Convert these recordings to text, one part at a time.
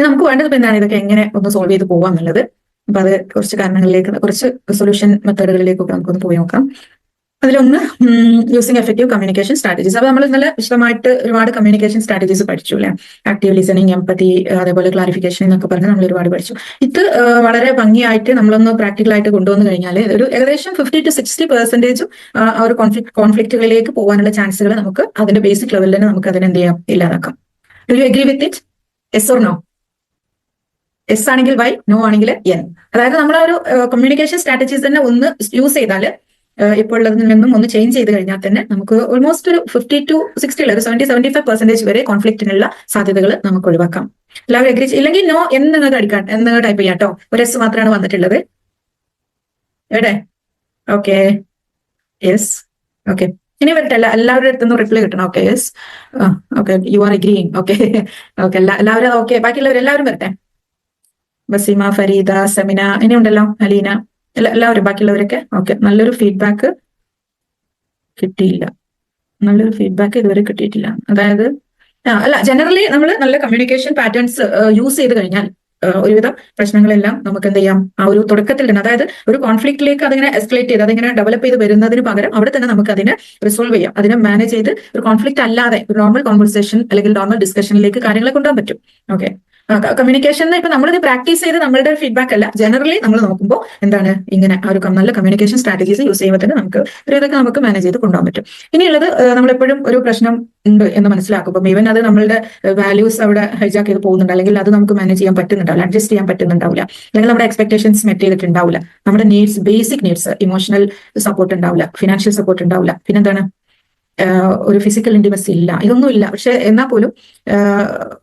നമുക്ക് വേണ്ടത് ഇപ്പൊ എന്താണ്, ഇതൊക്കെ എങ്ങനെ ഒന്ന് സോൾവ് ചെയ്ത് പോവാം എന്നുള്ളത്. അപ്പൊ അത് കുറച്ച് കാരണങ്ങളിലേക്ക്, കുറച്ച് സൊല്യൂഷൻ മെത്തേഡുകളിലേക്കൊക്കെ നമുക്കൊന്ന് പോയി നോക്കാം. അതിലൊന്ന് യൂസിങ് എഫക്റ്റീവ് കമ്മ്യൂണിക്കേഷൻ സ്ട്രാറ്റജീസ്. അപ്പൊ നമ്മൾ ഇന്നലെ വിശദമായിട്ട് ഒരുപാട് കമ്മ്യൂണിക്കേഷൻ സ്ട്രാറ്റജീസ് പഠിച്ചു അല്ലെ. ആക്റ്റീവ് ലിസണിങ്, എംപതി, അതേപോലെ ക്ലാരിഫിക്കേഷൻ എന്നൊക്കെ പറഞ്ഞ് നമ്മൾ ഒരുപാട് പഠിച്ചു. ഇത് വളരെ ഭംഗിയായിട്ട് നമ്മളൊന്ന് പ്രാക്ടിക്കലായിട്ട് കൊണ്ടുവന്നു കഴിഞ്ഞാൽ ഒരു ഏകദേശം 50 to 60% ആ ഒരു കോൺഫ്ലിക്റ്റുകളിലേക്ക് പോകാനുള്ള ചാൻസുകൾ നമുക്ക് അതിന്റെ ബേസിക് ലെവലിൽ തന്നെ നമുക്ക് അതിനെ എന്ത് ചെയ്യാം, ഇല്ലാതാക്കാം. Do you agree with it? Yes or no? Yes ആണെങ്കിൽ വൈ, നോ ആണെങ്കിൽ എൻ. അതായത് നമ്മൾ ഒരു കമ്മ്യൂണിക്കേഷൻ സ്ട്രാറ്റജീസ് തന്നെ ഒന്ന് യൂസ് ചെയ്താൽ ഇപ്പോൾ ഉള്ളതിൽ നിന്നും ഒന്ന് ചേഞ്ച് ചെയ്ത് കഴിഞ്ഞാൽ തന്നെ നമുക്ക് ഓൾമോസ്റ്റ് ഒരു 50 to 60 ഒരു 70-75% വരെ കോൺഫ്ലിക്റ്റിനുള്ള സാധ്യതകൾ നമുക്ക് ഒഴിവാക്കാം. എല്ലാവരും എഗ്രി? ഇല്ലെങ്കിൽ നോ എന്ന് നിങ്ങൾക്ക് അടിക്കാൻ, എന്ന് ടൈപ്പ് ചെയ്യാം കേട്ടോ. ഒരു എസ് മാത്രമാണ് വന്നിട്ടുള്ളത്. എവിടെ? Okay, yes. ഓക്കെ, ഇനി വരട്ടെ. എല്ലാവരുടെ അടുത്തുനിന്ന് റിപ്ലൈ കിട്ടണം. Okay, yes. Okay, you are agreeing. Okay okay, എല്ലാവരും ഓക്കെ. ബാക്കിയുള്ളവർ എല്ലാവരും വരട്ടെ. ബസീമ, ഫരീദ, സെമിന, ഇനി ഉണ്ടല്ലോ അലീന, എല്ലാവരും ബാക്കിയുള്ളവരൊക്കെ ഓക്കെ. നല്ലൊരു ഫീഡ്ബാക്ക് കിട്ടിയില്ല, നല്ലൊരു ഫീഡ്ബാക്ക് ഇതുവരെ കിട്ടിയിട്ടില്ല. അതായത് അല്ല, ജനറലി നമ്മൾ നല്ല കമ്മ്യൂണിക്കേഷൻ പാറ്റേൺസ് യൂസ് ചെയ്ത് കഴിഞ്ഞാൽ ഒരുവിധം പ്രശ്നങ്ങളെല്ലാം നമുക്ക് എന്ത് ചെയ്യാം, ആ ഒരു തുടക്കത്തിൽ തന്നെ, അതായത് ഒരു കോൺഫ്ലിക്റ്റിലേക്ക് അതിങ്ങനെ എസ്കലേറ്റ് ചെയ്ത് അതിങ്ങനെ ഡെവലപ്പ് ചെയ്ത് വരുന്നതിന് പകരം അവിടെ തന്നെ നമുക്ക് അതിനെ റിസോൾവ് ചെയ്യാം. അതിനെ മാനേജ് ചെയ്ത് ഒരു കോൺഫ്ലിക്റ്റ് അല്ലാതെ ഒരു നോർമൽ കോൺവെർസേഷൻ അല്ലെങ്കിൽ നോർമൽ ഡിസ്കഷനിലേക്ക് കാര്യങ്ങളെ കൊണ്ടുപോകാൻ പറ്റും. ഓക്കെ, കമ്മ്യൂണിക്കേഷൻ ഇപ്പൊ നമ്മളിത് പ്രാക്ടീസ് ചെയ്ത് നമ്മളുടെ ഫീഡ്ബാക്ക് അല്ല, ജനറലി നമ്മൾ നോക്കുമ്പോൾ എന്താണ്, ഇങ്ങനെ ആ ഒരു നല്ല കമ്മ്യൂണിക്കേഷൻ സ്ട്രാറ്റജീസ് യൂസ് ചെയ്യുമ്പോൾ തന്നെ നമുക്ക് ഇതൊക്കെ നമുക്ക് മാനേജ് ചെയ്ത് കൊണ്ടുപോകാൻ പറ്റും. ഇനിയുള്ളത് നമ്മളെപ്പോഴും ഒരു പ്രശ്നം ഉണ്ട് എന്ന് മനസ്സിലാക്കുമ്പോൾ ഈവൻ അത് നമ്മളുടെ വാല്യൂസ് അവിടെ ഹൈജാക്ക് ചെയ്ത് പോകുന്നുണ്ട്, അല്ലെങ്കിൽ അത് നമുക്ക് മാനേജ് ചെയ്യാൻ പറ്റുന്നുണ്ടാവില്ല, അഡ്ജസ്റ്റ് ചെയ്യാൻ പറ്റുന്നുണ്ടാവില്ല, അല്ലെങ്കിൽ നമ്മുടെ എക്സ്പെക്ടേഷൻസ് മെറ്റ് ചെയ്തിട്ടുണ്ടാവില്ല, നമ്മുടെ needs, basic needs, emotional support ഉണ്ടാവില്ല, ഫിനാൻഷ്യൽ സപ്പോർട്ട് ഉണ്ടാവില്ല, പിന്നെന്താണ്, ഒരു ഫിസിക്കൽ ഇന്റിമസി ഇല്ല, ഇതൊന്നും ഇല്ല. പക്ഷെ എന്നാൽ പോലും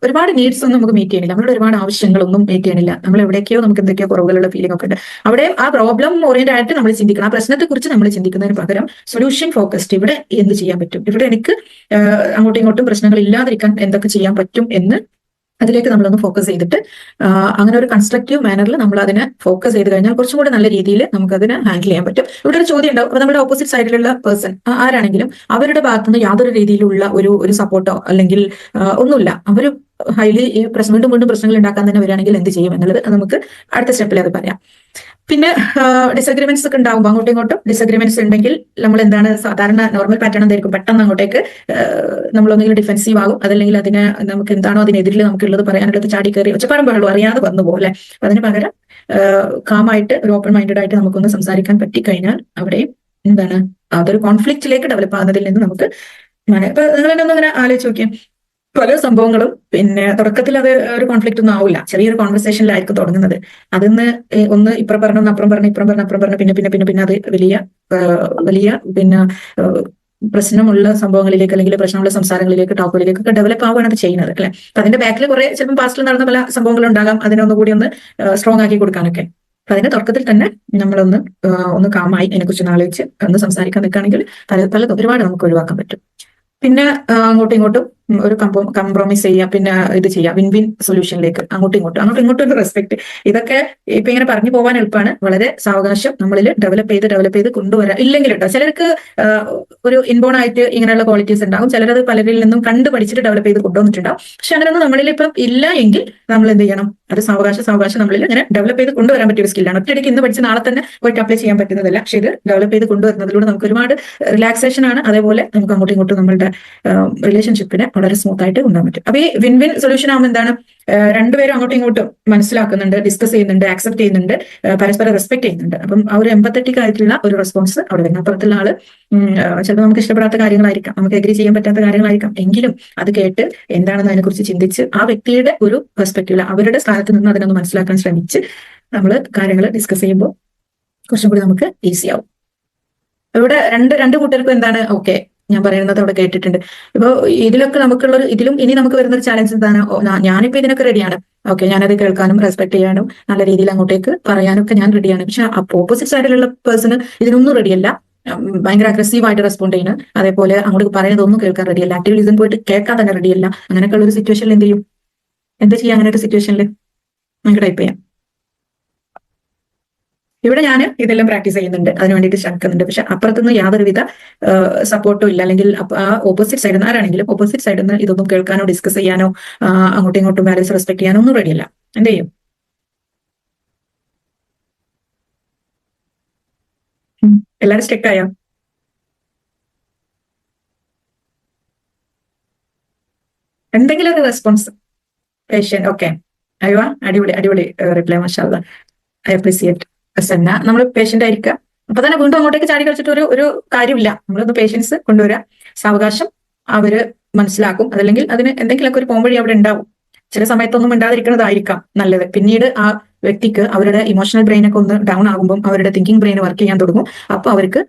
ഒരുപാട് നീഡ്സ് ഒന്നും നമുക്ക് മീറ്റ് ചെയ്യണില്ല, നമ്മളുടെ ഒരുപാട് ആവശ്യങ്ങളൊന്നും മീറ്റ് ചെയ്യണില്ല, നമ്മൾ എവിടേക്കോ നമുക്ക് എന്തൊക്കെയോ കുറവുകളുള്ള ഫീലിംഗ് ഒക്കെ ഉണ്ട്. അവിടെ ആ പ്രോബ്ലം ഓറിയന്റഡ് ആയിട്ട് നമ്മൾ ചിന്തിക്കണം, ആ പ്രശ്നത്തെ കുറിച്ച് നമ്മൾ ചിന്തിക്കുന്നതിന് പകരം സൊല്യൂഷൻ ഫോക്കസ്ഡ്, ഇവിടെ എന്ത് ചെയ്യാൻ പറ്റും, ഇവിടെ എനിക്ക് അങ്ങോട്ടും ഇങ്ങോട്ടും പ്രശ്നങ്ങൾ ഇല്ലാതിരിക്കാൻ എന്തൊക്കെ ചെയ്യാൻ പറ്റും എന്ന് അതിലേക്ക് നമ്മളൊന്ന് ഫോക്കസ് ചെയ്തിട്ട് അങ്ങനെ ഒരു കൺസ്ട്രക്റ്റീവ് മാനറിൽ നമ്മൾ അതിനെ ഫോക്കസ് ചെയ്ത് കഴിഞ്ഞാൽ കുറച്ചും കൂടെ നല്ല രീതിയിൽ നമുക്ക് അതിനെ ഹാൻഡിൽ ചെയ്യാൻ പറ്റും. ഇവിടെ ഒരു ചോദ്യം ഉണ്ടാവും, നമ്മുടെ ഓപ്പോസിറ്റ് സൈഡിലുള്ള പേഴ്സൺ ആരാണെങ്കിലും അവരുടെ ഭാഗത്തുനിന്ന് യാതൊരു രീതിയിലുള്ള ഒരു സപ്പോർട്ടോ അല്ലെങ്കിൽ ഒന്നുമില്ല, അവർ ഹൈലി ഈ വീണ്ടും വീണ്ടും പ്രശ്നങ്ങൾ ഉണ്ടാക്കാൻ തന്നെ വരികയാണെങ്കിൽ എന്ത് ചെയ്യും എന്നുള്ളത് നമുക്ക് അടുത്ത സ്റ്റെപ്പിൽ അത് പറയാം. പിന്നെ ഡിസഗ്രിമെന്റ്സ് ഒക്കെ ഉണ്ടാകുമ്പോൾ അങ്ങോട്ടും ഇങ്ങോട്ടും ഡിസഗ്രിമെന്റ്സ് ഉണ്ടെങ്കിൽ നമ്മൾ എന്താണ്, സാധാരണ നോർമൽ പാറ്റേൺ എന്തായിരിക്കും, പെട്ടെന്ന് അങ്ങോട്ടേക്ക് നമ്മളൊന്നെങ്കിലും ഡിഫെൻസീവ് ആകും, അതല്ലെങ്കിൽ അതിന് നമുക്ക് എന്താണോ അതിനെതിരിൽ നമുക്കുള്ളത് പറയാനുള്ളത് ചാടി കയറി ഒച്ചപ്പാടും ബഹളവും അറിയാതെ വന്നു പോലെ. അതിന് പകരം കാമായിട്ട് ഒരു ഓപ്പൺ മൈൻഡഡ് ആയിട്ട് നമുക്കൊന്ന് സംസാരിക്കാൻ പറ്റിക്കഴിഞ്ഞാൽ അവിടെയും എന്താണ്, അതൊരു കോൺഫ്ലിക്റ്റിലേക്ക് ഡെവലപ്പ് ആകുന്നതിൽ നിന്ന് നമുക്ക് ഇപ്പൊ നിങ്ങൾ തന്നെ ഒന്നും അങ്ങനെ ആലോചിച്ച് നോക്കിയാൽ പല സംഭവങ്ങളും പിന്നെ തുടക്കത്തിൽ അത് ഒരു കോൺഫ്ലിക്റ്റ് ഒന്നും ആവില്ല, ചെറിയൊരു കോൺവെർസേഷനിലായിരിക്കും തുടങ്ങുന്നത്. അതിന്ന് ഒന്ന് ഇപ്പുറം പറഞ്ഞു അപ്പുറം പറഞ്ഞു ഇപ്പുറം പറഞ്ഞു അപ്പുറം പറഞ്ഞു പിന്നെ പിന്നെ പിന്നെ പിന്നെ അത് വലിയ വലിയ പിന്നെ പ്രശ്നമുള്ള സംഭവങ്ങളിലേക്ക് അല്ലെങ്കിൽ പ്രശ്നമുള്ള സംസാരങ്ങളിലേക്ക് ടോക്കുകളിലേക്കൊക്കെ ഡെവലപ്പ് ആവുകയാണ് അത് ചെയ്യുന്നത് അല്ലെ. അപ്പൊ അതിന്റെ ബാക്കിൽ കുറെ ചിലപ്പോൾ പാസ്റ്റിൽ നടന്ന പല സംഭവങ്ങളും ഉണ്ടാകാം, അതിനൊന്നുകൂടി ഒന്ന് സ്ട്രോങ് ആക്കി കൊടുക്കാനൊക്കെ. അപ്പൊ അതിന്റെ തുടക്കത്തിൽ തന്നെ നമ്മളൊന്ന് കാമായി അതിനെക്കുറിച്ച് ആലോചിച്ച് ഒന്ന് സംസാരിക്കാൻ നിൽക്കുകയാണെങ്കിൽ പലതും ഒരുപാട് നമുക്ക് ഒഴിവാക്കാൻ പറ്റും. പിന്നെ അങ്ങോട്ടും ഇങ്ങോട്ടും ഒരു കംപ്രമൈസ് ചെയ്യാം, പിന്നെ ഇത് ചെയ്യാം, വിൻ വിൻ സൊല്യൂഷനിലേക്ക് അങ്ങോട്ടും ഇങ്ങോട്ടും ഒരു റെസ്പെക്ട്. ഇതൊക്കെ ഇപ്പൊ ഇങ്ങനെ പറഞ്ഞു പോകാൻ എളുപ്പമാണ്, വളരെ സാവകാശം നമ്മളിൽ ഡെവലപ്പ് ചെയ്ത് കൊണ്ടുവരാം. ഇല്ലെങ്കിൽ കേട്ടോ ചിലർക്ക് ഒരു ഇൻബോൺ ആയിട്ട് ഇങ്ങനെയുള്ള ക്വാളിറ്റീസ് ഉണ്ടാകും, ചിലരത് പലരിൽ നിന്നും കണ്ടു പഠിച്ചിട്ട് ഡെവലപ്പ് ചെയ്ത് കൊണ്ടുവന്നിട്ടുണ്ടാവും. പക്ഷെ അങ്ങനെയൊന്നും നമ്മളിൽ ഇപ്പം ഇല്ല എങ്കിൽ നമ്മൾ എന്ത് ചെയ്യണം, അത് സാവകാശം നമ്മളിൽ ഇങ്ങനെ ഡെവലപ്പ് ചെയ്ത് കൊണ്ടുവരാൻ പറ്റിയ ഒരു സ്കില്ലാണ്. ഒറ്റയടിക്ക് ഇന്ന് പഠിച്ച് നാളെ തന്നെ പോയിട്ട് അപ്ലൈ ചെയ്യാൻ പറ്റുന്നതല്ല, പക്ഷെ ഇത് ഡെവലപ്പ് ചെയ്ത് കൊണ്ടുവരുന്നതിലൂടെ നമുക്ക് ഒരുപാട് റിലാക്സേഷൻ ആണ്, അതേപോലെ നമുക്ക് അങ്ങോട്ടും ഇങ്ങോട്ടും നമ്മളുടെ റിലേഷൻഷിപ്പിനെ വളരെ സ്മൂത്ത് ആയിട്ട് കൊണ്ടുപോകാൻ പറ്റും. അപ്പൊ ഈ വിൻ വിൻ സൊല്യൂഷൻ ആവുമ്പോൾ എന്താണ്, രണ്ടുപേരും അങ്ങോട്ടും ഇങ്ങോട്ടും മനസ്സിലാക്കുന്നുണ്ട്, ഡിസ്കസ് ചെയ്യുന്നുണ്ട്, ആക്സെപ്റ്റ് ചെയ്യുന്നുണ്ട്, പരസ്പരം റെസ്പെക്ട് ചെയ്യുന്നുണ്ട്. അപ്പം ആ ഒരു എമ്പത്തറ്റിക് ആയിട്ടുള്ള ഒരു റെസ്പോൺസ് അവിടെ വരുന്നത്. അപ്പുറത്തുള്ള ആള് ചിലപ്പോൾ നമുക്ക് ഇഷ്ടപ്പെടാത്ത കാര്യങ്ങളായിരിക്കാം, നമുക്ക് എഗ്രി ചെയ്യാൻ പറ്റാത്ത കാര്യങ്ങളായിരിക്കാം, എങ്കിലും അത് കേട്ട് എന്താണെന്ന് അതിനെക്കുറിച്ച് ചിന്തിച്ച് ആ വ്യക്തിയുടെ ഒരു പെർസ്പെക്റ്റീവ് അവരുടെ സ്ഥാനത്ത് നിന്ന് അതിനൊന്ന് മനസ്സിലാക്കാൻ ശ്രമിച്ച് നമ്മൾ കാര്യങ്ങൾ ഡിസ്കസ് ചെയ്യുമ്പോൾ കുറച്ചും കൂടി നമുക്ക് ഈസി ആവും. ഇവിടെ രണ്ട് കൂട്ടർക്കും എന്താണ്, ഓക്കെ ഞാൻ പറയുന്നത് അവിടെ കേട്ടിട്ടുണ്ട്. ഇപ്പൊ ഇതിലൊക്കെ ഇതിലും ഇനി നമുക്ക് വരുന്ന ഒരു ചാലഞ്ച് എന്താണ്, ഞാനിപ്പോ ഇതിനൊക്കെ റെഡിയാണ്, ഓക്കെ ഞാനത് കേൾക്കാനും റെസ്പെക്ട് ചെയ്യാനും നല്ല രീതിയിൽ അങ്ങോട്ടേക്ക് പറയാനും ഒക്കെ ഞാൻ റെഡിയാണ്. പക്ഷെ ഓപ്പോസിറ്റ് സൈഡിലുള്ള പേഴ്സണ് ഇതിനൊന്നും റെഡിയല്ല, ഭയങ്കര അഗ്രസീവായിട്ട് റെസ്പോണ്ട് ചെയ്യുന്നു, അതേപോലെ അങ്ങോട്ട് പറയുന്നതൊന്നും കേൾക്കാൻ റെഡിയല്ല, ആക്റ്റീവ് ലിസൺ പോയിട്ട് കേൾക്കാൻ തന്നെ റെഡിയല്ല. അങ്ങനെയൊക്കെ ഉള്ള ഒരു സിറ്റുവേഷനിൽ എന്താ ചെയ്യാം അങ്ങനെ ഒരു സിറ്റുവേഷനിൽ നമുക്ക് ടൈപ്പ് ചെയ്യാം. ഇവിടെ ഞാൻ ഇതെല്ലാം പ്രാക്ടീസ് ചെയ്യുന്നുണ്ട്, അതിന് വേണ്ടിയിട്ട് ശ്രമിക്കുന്നുണ്ട്. പക്ഷെ അപ്പുറത്തുനിന്ന് യാതൊരുവിധ സപ്പോർട്ടും ഇല്ല, അല്ലെങ്കിൽ ആ ഓപ്പോസിറ്റ് സൈഡിൽ നിന്ന് ആരാണെങ്കിലും ഓപ്പോസിറ്റ് സൈഡിൽ നിന്ന് ഇതൊന്നും കേൾക്കാനോ ഡിസ്കസ് ചെയ്യാനോ അങ്ങോട്ടും ഇങ്ങോട്ടും വാല്യൂസ് റെസ്പെക്ട് ചെയ്യാനോ ഒന്നും റെഡിയല്ല. എന്ത് ചെയ്യും? എല്ലാവരും സ്ട്രിക്റ്റ് ആയോ? എന്തെങ്കിലും ഒരു റെസ്പോൺസ് പേഷ്യൻ? ഓക്കെ, അയ്യോ അടിപൊളി അടിപൊളി റിപ്ലൈ, മാഷാഅല്ലാ, ഐ അപ്രീസിയേറ്റ്. സെന്ന നമ്മൾ പേഷ്യന്റ് ആയിരിക്കുക, അപ്പൊ തന്നെ വീണ്ടും അങ്ങോട്ടേക്ക് ചാടി കളിച്ചിട്ട് ഒരു കാര്യമില്ല. നമ്മളൊന്ന് പേഷ്യൻസ് കൊണ്ടുവരിക, സാവകാശം അവര് മനസ്സിലാക്കും. അതല്ലെങ്കിൽ അതിന് എന്തെങ്കിലുമൊക്കെ ഒരു പോംവഴി അവിടെ ഉണ്ടാവും. ചില സമയത്തൊന്നും മിണ്ടാതിരിക്കുന്നതായിരിക്കാം നല്ലത്. പിന്നീട് ആ വ്യക്തിക്ക് അവരുടെ ഇമോഷണൽ ബ്രെയിനൊക്കെ ഒന്ന് ഡൗൺ ആകുമ്പോൾ അവരുടെ തിങ്കിങ് ബ്രെയിൻ വർക്ക് ചെയ്യാൻ തുടങ്ങും. അപ്പൊ അവർക്ക്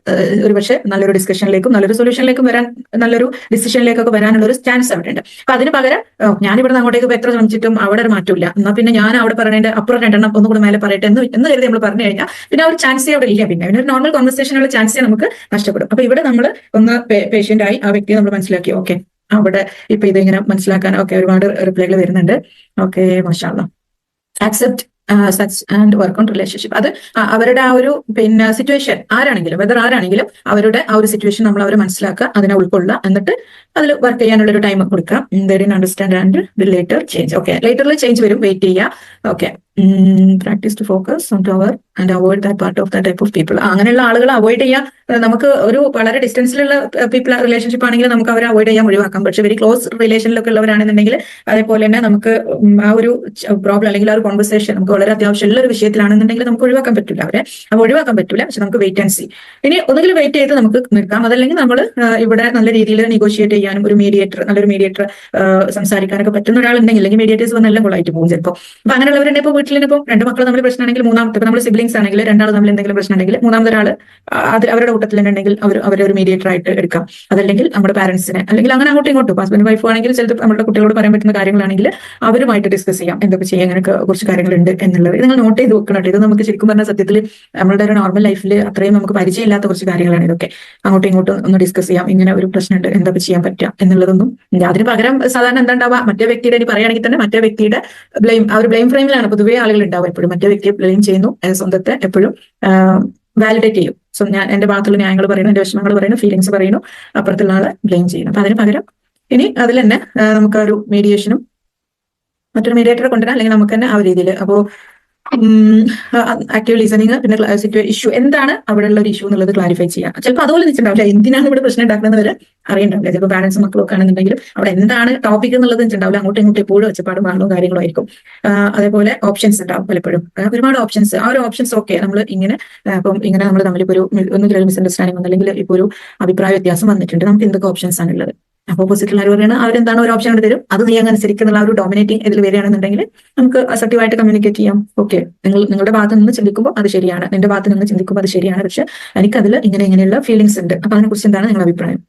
ഒരുപക്ഷെ നല്ലൊരു ഡിസ്കഷനിലേക്കും നല്ലൊരു സൊല്യൂഷനിലേക്കും വരാൻ, നല്ലൊരു ഡിസിഷനിലേക്കൊക്കെ വരാനുള്ള ഒരു ചാൻസ് അവിടെ ഉണ്ട്. അപ്പൊ അതിന് പകരം ഞാനിവിടെ അങ്ങോട്ടേക്ക് എത്ര ശ്രമിച്ചിട്ടും അവിടെ ഒരു മാറ്റമില്ല, എന്നാ പിന്നെ ഞാൻ അവിടെ പറയേണ്ട അപ്പുറം രണ്ടെണ്ണം ഒന്നും കൂടെ മേലെ പറയട്ടെ എന്ന് കരുതി നമ്മൾ പറഞ്ഞു കഴിഞ്ഞാൽ പിന്നെ ആ ഒരു ചാൻസേ അവിടെ ഇല്ല. പിന്നെ ഒരു നോർമൽ കോൺവെർസേഷനുള്ള ചാൻസേ നമുക്ക് നഷ്ടപ്പെടും. അപ്പൊ ഇവിടെ നമ്മൾ ഒന്ന് പേഷ്യന്റ് ആയി ആ വ്യക്തിയെ നമ്മൾ മനസ്സിലാക്കി. ഓക്കെ, അവിടെ ഇപ്പൊ ഇതിങ്ങനെ മനസ്സിലാക്കാൻ ഒക്കെ ഒരുപാട് റിപ്ലൈകൾ വരുന്നുണ്ട്. ഓക്കെ, മാഷാഅല്ലാ. Accept such and work on relationship. അത് അവരുടെ ആ ഒരു പിന്നെ സിറ്റുവേഷൻ ആരാണെങ്കിലും, വെദർ ആരാണെങ്കിലും അവരുടെ ആ ഒരു സിറ്റുവേഷൻ നമ്മൾ അവരെ മനസ്സിലാക്കുക, അതിനെ ഉൾക്കൊള്ളുക, എന്നിട്ട് അതിൽ വർക്ക് ചെയ്യാനുള്ള ഒരു ടൈം കൊടുക്കുക. Understand and will later change. Okay, ലേറ്ററിൽ ചേഞ്ച് വരും, വെയിറ്റ് ചെയ്യുക. Okay, practise to focus on to our and avoid that part of the type of people. അങ്ങനെയുള്ള ആളുകളെ അവോയ്ഡ് ചെയ്യാം. നമുക്ക് ഒരു വളരെ ഡിസ്റ്റൻസിലുള്ള പീപ്പിൾ റിലേഷൻഷിപ്പ് ആണെങ്കിൽ നമുക്ക് അവരെ അവോയ്ഡ് ചെയ്യാൻ ഒഴിവാക്കാം. പക്ഷെ വെരി ക്ലോസ് റിലേഷനിലൊക്കെ ഉള്ളവരാണെന്നുണ്ടെങ്കിൽ അതേപോലെ തന്നെ നമുക്ക് ആ ഒരു പ്രോബ്ലം അല്ലെങ്കിൽ ആ ഒരു കോൺവെർസേഷൻ നമുക്ക് വളരെ അത്യാവശ്യമുള്ള ഒരു വിഷയത്തിലാണെന്നുണ്ടെങ്കിൽ നമുക്ക് ഒഴിവാക്കാൻ പറ്റില്ല അവരെ. അത് ഒഴിവാക്കാൻ പറ്റില്ല, പക്ഷെ നമുക്ക് വെയിറ്റ് ആൻഡ് സീ. ഇനി ഒന്നുകിൽ വെയിറ്റ് ചെയ്ത് നമുക്ക് നിൽക്കാം, അതല്ലെങ്കിൽ നമ്മൾ ഇവിടെ നല്ല രീതിയിൽ നെഗോഷിയേറ്റ് ചെയ്യാനും ഒരു മീഡിയേറ്റർ, നല്ലൊരു മീഡിയേറ്റർ സംസാരിക്കാനൊക്കെ പറ്റുന്ന ഒരാളുണ്ടെങ്കിൽ, അല്ലെങ്കിൽ മീഡിയേറ്റേഴ്സ് വന്ന് എല്ലാം കൊള്ളായിട്ട് പോകും ചിലപ്പോൾ. അപ്പൊ അങ്ങനെയുള്ളവരുടെ ഇപ്പോൾ വീട്ടിലിപ്പോൾ രണ്ട് മക്കൾ തമ്മിൽ പ്രശ്നമാണെങ്കിൽ മൂന്നാമത്തെ, ഇപ്പൊ നമ്മൾ സിബ്ലിംഗ്സ് ആണെങ്കിൽ രണ്ടാൾ തമ്മിൽ എന്തെങ്കിലും പ്രശ്നം ഉണ്ടെങ്കിൽ മൂന്നാമതൊരാൾ അത് അവരുടെ കൂട്ടത്തിൽ തന്നെ ഉണ്ടെങ്കിൽ അവരെ ഒരു മീഡിയേറ്റർ ആയിട്ട് എടുക്കാം. അതല്ലെങ്കിൽ നമ്മുടെ പാരന്റ്സിനെ, അല്ലെങ്കിൽ അങ്ങനെ അങ്ങോട്ടും ഇങ്ങോട്ടും ഹസ്ബൻഡ് വൈഫ് ആണെങ്കിൽ ചിലപ്പോൾ നമ്മുടെ കുട്ടികളോട് പറയാൻ പറ്റുന്ന കാര്യങ്ങളാണെങ്കിൽ അവരുമായിട്ട് ഡിസ്കസ് ചെയ്യാം, എന്തൊക്കെ ചെയ്യാൻ അങ്ങനെയൊക്കെ കുറച്ച് കാര്യങ്ങളുണ്ട് എന്നുള്ളത്. ഇത് നിങ്ങൾ നോട്ട് ചെയ്ത് വെക്കണം. ഇത് നമുക്ക് ശരിക്കും പറഞ്ഞ സത്യത്തിൽ നമ്മളുടെ ഒരു നോർമൽ ലൈഫിൽ അത്രയും നമുക്ക് പരിചയമില്ലാത്ത കുറച്ച് കാര്യങ്ങളാണ് ഇതൊക്കെ. അങ്ങോട്ടും ഇങ്ങോട്ടും ഒന്ന് ഡിസ്കസ് ചെയ്യാം, ഇങ്ങനെ ഒരു പ്രശ്നമുണ്ട്, എന്തൊക്കെ ചെയ്യാൻ പറ്റുക എന്നുള്ളതൊന്നും. അതിന് പകരം സാധാരണ എന്താ ഉണ്ടാവുക, മറ്റേ വ്യക്തിയുടെ ഇനി പറയുകയാണെങ്കിൽ തന്നെ മറ്റേ വ്യക്തിയുടെ ബ്ലെയിം, ആ ഒരു ബ്ലെയിം ഫ്രെയിമിലാണ് പൊതുവേ ആളുകൾ ഉണ്ടാവുക. എപ്പോഴും മറ്റേ വ്യക്തിയെ ബ്ലെയിം ചെയ്യുന്നു, സ്വന്തത്തെ എപ്പോഴും വാലിഡേറ്റ് ചെയ്യും. സോ ഞാൻ എന്റെ ഭാഗത്തുള്ള ന്യായങ്ങൾ പറയുന്നു, എന്റെ വിഷമങ്ങൾ പറയുന്നു, ഫീലിങ്സ് പറയുന്നു, അപ്പുറത്തുള്ള ആളെ ബ്ലെയിം ചെയ്യുന്നു. അപ്പൊ അതിന് പകരം ഇനി അതിൽ തന്നെ നമുക്ക് ഒരു മീഡിയേഷനും മറ്റൊരു മീഡിയേറ്ററെ കൊണ്ടുവരാം, അല്ലെങ്കിൽ നമുക്ക് തന്നെ ആ ഒരു രീതിയിൽ. അപ്പോൾ ആക്റ്റീവ് ലിസണിങ്, പിന്നെ ഇഷ്യൂ എന്താണ് അവിടെ ഉള്ള ഒരു ഇഷ്യൂ എന്നുള്ളത് ക്ലാരിഫൈ ചെയ്യാം. ചിലപ്പോൾ അതുപോലെ നിൽച്ചിട്ടുണ്ടാവില്ല, എന്തിനാണ് ഇവിടെ പ്രശ്നം ഉണ്ടാക്കുന്നത് വരെ അറിയണ്ടാവില്ല. ചിലപ്പോൾ പാരന്റ്സും മക്കളൊക്കെ ആണെന്നുണ്ടെങ്കിലും അവിടെ എന്താണ് ടോപ്പിക് എന്നുള്ളത് വെച്ചിട്ടുണ്ടാവില്ല, അങ്ങോട്ടും ഇങ്ങോട്ടും എപ്പോഴും ഒച്ചപ്പാടും ബഹളവും കാര്യങ്ങളും ആയിരിക്കും. അതേപോലെ ഓപ്ഷൻസ് ഉണ്ടാവും പലപ്പോഴും, ഒരുപാട് ഓപ്ഷൻസ്. ആ ഒരു ഓപ്ഷൻസ് ഓക്കെ നമ്മൾ ഇങ്ങനെ ഇപ്പം ഇങ്ങനെ നമ്മൾ തമ്മിലിപ്പോൾ ഒരു ഒന്നുകിൽ മിസ്അണ്ടർസ്റ്റാൻഡിങ് അല്ലെങ്കിൽ ഇപ്പോൾ ഒരു അഭിപ്രായ വ്യത്യാസം വന്നിട്ടുണ്ട്, നമുക്ക് എന്തൊക്കെ ഓപ്ഷൻസ് ആണുള്ളത്. അപ്പൊ ഓപ്പോസിറ്റുള്ള ആര് പറയുന്നത് അവരെന്താണ് ഒരു ഓപ്ഷൻ തരും, അത് നീ അങ്ങനെ അനുസരിക്കുന്നുള്ള ആ ഒരു ഡോമിനേറ്റിംഗ് ഇതിൽ വരികയാണെന്നുണ്ടെങ്കിൽ നമുക്ക് അസർട്ടീവായിട്ട് കമ്മ്യൂണിക്കേറ്റ് ചെയ്യാം. ഓക്കെ, നിങ്ങളുടെ ഭാഗത്ത് നിന്ന് ചിന്തിക്കുമ്പോൾ അത് ശരിയാണ്, നിന്റെ ഭാഗത്ത് നിന്ന് ചിന്തിക്കുമ്പോൾ അത് ശരിയാണ്, പക്ഷെ എനിക്കതിൽ ഇങ്ങനെയുള്ള ഫീലിങ്സ് ഉണ്ട്, അപ്പൊ അതിനെക്കുറിച്ച് എന്താണ് നിങ്ങളുടെ അഭിപ്രായം.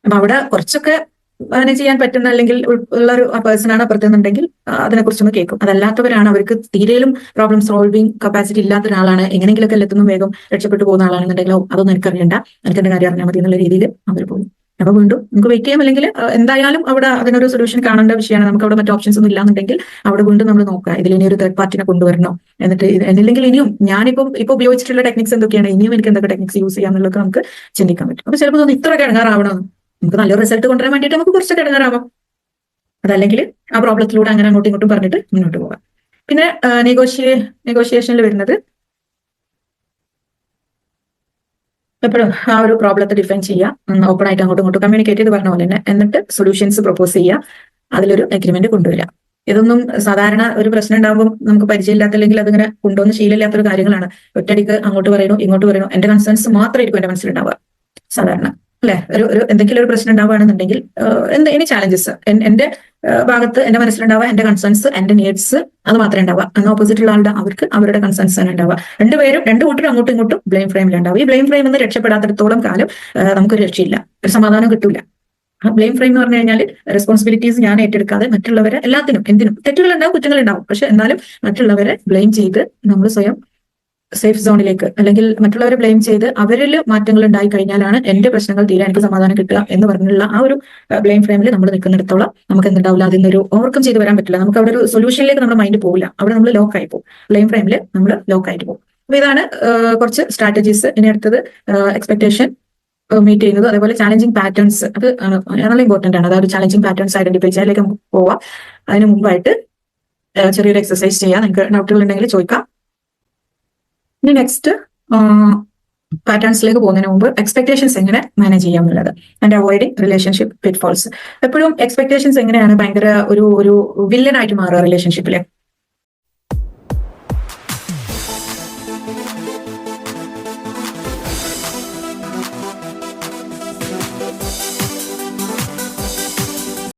അപ്പൊ അവിടെ കുറച്ചൊക്കെ മാനേജ് ചെയ്യാൻ പറ്റുന്ന അല്ലെങ്കിൽ ഉള്ള ഒരു പേഴ്സൺ ആണ് അപ്പുറത്തുന്നുണ്ടെങ്കിൽ അതിനെക്കുറിച്ചൊന്ന് കേൾക്കും. അതല്ലാത്തവരാണ്, അവർക്ക് തീരെയും പ്രോബ്ലം സോൾവിങ് കപ്പാസിറ്റി ഇല്ലാത്ത ഒരാളാണ്, എങ്ങനെയെങ്കിലൊക്കെ എല്ലാത്തിനും വേഗം രക്ഷപ്പെട്ടു പോകുന്ന ആളാണെന്നുണ്ടെങ്കിലോ അതൊന്നും എനിക്കറിയണ്ട, എനിക്ക് എന്റെ കാര്യം അറിഞ്ഞാൽ മതി എന്നുള്ള രീതിയിൽ അവർ പോകും. അപ്പൊ വീണ്ടും നമുക്ക് വെയിറ്റ് ചെയ്യാം, അല്ലെങ്കിൽ എന്തായാലും അവിടെ അതിനൊരു സൊല്യൂഷൻ കാണേണ്ട വിഷയമാണ്. നമുക്ക് അവിടെ മറ്റു ഓപ്ഷൻസ് ഒന്നും ഇല്ലാന്നുണ്ടെങ്കിൽ അവിടെ വീണ്ടും നമ്മൾ നോക്കുക, ഇതിൽ ഇനി ഒരു തേർഡ് പാർട്ടിനെ കൊണ്ടുവരണോ, എന്നിട്ട് അല്ലെങ്കിൽ ഇനിയും ഞാനിപ്പോ ഉപയോഗിച്ചിട്ടുള്ള ടെക്നിക്സ് എന്തൊക്കെയാണ്, ഇനിയും എനിക്ക് എന്തൊക്കെ ടെക്നിക്സ് യൂസ് ചെയ്യാം എന്നുള്ളത് നമുക്ക് ചിന്തിക്കാൻ പറ്റും. അപ്പൊ ചിലപ്പോൾ തോന്നുന്നു ഇത്ര കിടങ്ങാറാവണം, നമുക്ക് നല്ലൊരു റിസൾട്ട് കൊണ്ടുവരാൻ വേണ്ടിയിട്ട് നമുക്ക് കുറച്ച് കിടങ്ങാറാവാം. അതല്ലെങ്കിൽ ആ പ്രോബ്ലത്തിലൂടെ അങ്ങനെ അങ്ങോട്ടും ഇങ്ങോട്ടും പറഞ്ഞിട്ട് മുന്നോട്ട് പോകാം. പിന്നെ നെഗോഷിയേഷനിൽ വരുന്നത് എപ്പോഴും ആ ഒരു പ്രോബ്ലത്തെ ഡിഫൈൻ ചെയ്യുക, ഓപ്പൺ ആയിട്ട് അങ്ങോട്ടും ഇങ്ങോട്ടും കമ്മ്യൂണിക്കേറ്റ് ചെയ്ത് പറഞ്ഞ പോലെ തന്നെ, എന്നിട്ട് സൊല്യൂഷൻസ് പ്രൊപ്പോസ് ചെയ്യുക, അതിലൊരു അഗ്രിമെന്റ് കൊണ്ടുവരിക. ഇതൊന്നും സാധാരണ ഒരു പ്രശ്നം ഉണ്ടാകുമ്പോൾ നമുക്ക് പരിചയമില്ലാത്ത അല്ലെങ്കിൽ അതിങ്ങനെ കൊണ്ടുവന്ന് ശീലമില്ലാത്തൊരു കാര്യങ്ങളാണ്. ഒറ്റയടിക്ക് അങ്ങോട്ട് പറയുന്നു ഇങ്ങോട്ട് പറയുന്നു, എന്റെ കൺസേൺസ് മാത്രമായിരിക്കും എന്റെ മനസ്സിലുണ്ടാവുക സാധാരണ, അല്ലെ. ഒരു എന്തെങ്കിലും ഒരു പ്രശ്നം ഉണ്ടാവുകയാണെന്നുണ്ടെങ്കിൽ എനി ചാലഞ്ചസ് എന്റെ ഭാഗത്ത് എന്റെ മനസ്സിലുണ്ടാവുക, എന്റെ കൺസേൺസ്, എന്റെ നീഡ്സ്, അത് മാത്രമേ ഉണ്ടാവുക. എന്നാൽ ഓപ്പോസിറ്റുള്ള ആളുടെ അവർക്ക് അവരുടെ കൺസേൺസ് തന്നെ ഉണ്ടാവുക. രണ്ടു കൂട്ടരും അങ്ങോട്ടും ഇങ്ങോട്ടും ബ്ലെയിം ഫ്രെയിമിലുണ്ടാവും. ഈ ബ്ലെയിം ഫ്രെയിം നിന്ന് രക്ഷപ്പെടാത്തിടത്തോളം കാലം നമുക്കൊരു രക്ഷയില്ല, ഒരു സമാധാനം കിട്ടൂല. ആ ബ്ലെയിം ഫ്രെയിം എന്ന് പറഞ്ഞു കഴിഞ്ഞാൽ റെസ്പോൺസിബിലിറ്റീസ് ഞാൻ ഏറ്റെടുക്കാതെ മറ്റുള്ളവരെ എല്ലാത്തിനും എന്തിനും തെറ്റുകളുണ്ടാവും, കുറ്റങ്ങളുണ്ടാവും, പക്ഷെ എന്നാലും മറ്റുള്ളവരെ ബ്ലെയിം ചെയ്ത് നമ്മൾ സ്വയം സേഫ് സോണിലേക്ക്, അല്ലെങ്കിൽ മറ്റുള്ളവരെ ബ്ലെയിം ചെയ്ത് അവരിൽ മാറ്റങ്ങൾ ഉണ്ടായി കഴിഞ്ഞാലാണ് എന്റെ പ്രശ്നങ്ങൾ തീരെ എനിക്ക് സമാധാനം കിട്ടുക എന്ന് പറഞ്ഞുള്ള ആ ഒരു ബ്ലെയിം ഫ്രെയിമിൽ നമ്മൾ നിൽക്കുന്നിടത്തോളം നമുക്ക് എന്തുണ്ടാവില്ല, അതിനൊരു ഓവർകം ചെയ്ത് വരാൻ പറ്റില്ല. നമുക്ക് അവിടെ ഒരു സൊല്യൂഷനിലേക്ക് നമ്മുടെ മൈൻഡ് പോകില്ല, അവിടെ നമ്മൾ ലോക്ക് ആയി പോകും. ബ്ലെയിം ഫ്രെയിമിൽ നമ്മൾ ലോക്ക് ആയിട്ട് പോകും. അപ്പൊ ഇതാണ് കുറച്ച് സ്ട്രാറ്റജീസ്. ഇനി അടുത്തത് എക്സ്പെക്ടേഷൻ മീറ്റ് ചെയ്യുന്നത്, അതേപോലെ ചാലഞ്ചിങ് പാറ്റേൺസ്, അത് നല്ല ഇമ്പോർട്ടന്റ് ആണ്. അതായത് ചാലഞ്ചിങ് പാറ്റേൺസ് ഐഡന്റിഫൈ ചെയ്യാതിലേക്ക് നമുക്ക് പോവാം. അതിന് മുമ്പായിട്ട് ചെറിയൊരു എക്സസൈസ് ചെയ്യാം. നിങ്ങൾക്ക് ഡൗട്ടുകൾ ഉണ്ടെങ്കിൽ ചോദിക്കാം. ഇനി നെക്സ്റ്റ് പാറ്റേൺസിലേക്ക് പോകുന്നതിന് മുമ്പ് എക്സ്പെക്ടേഷൻസ് എങ്ങനെ മാനേജ് ചെയ്യാം എന്നുള്ളത്, ആൻഡ് അവോയ്ഡിങ് റിലേഷൻഷിപ്പ് പിറ്റ്ഫോൾസ്. എപ്പോഴും എക്സ്പെക്ടേഷൻസ് എങ്ങനെയാണ് ഭയങ്കര ഒരു വില്ലനായിട്ട് മാറുക റിലേഷൻഷിപ്പിലെ.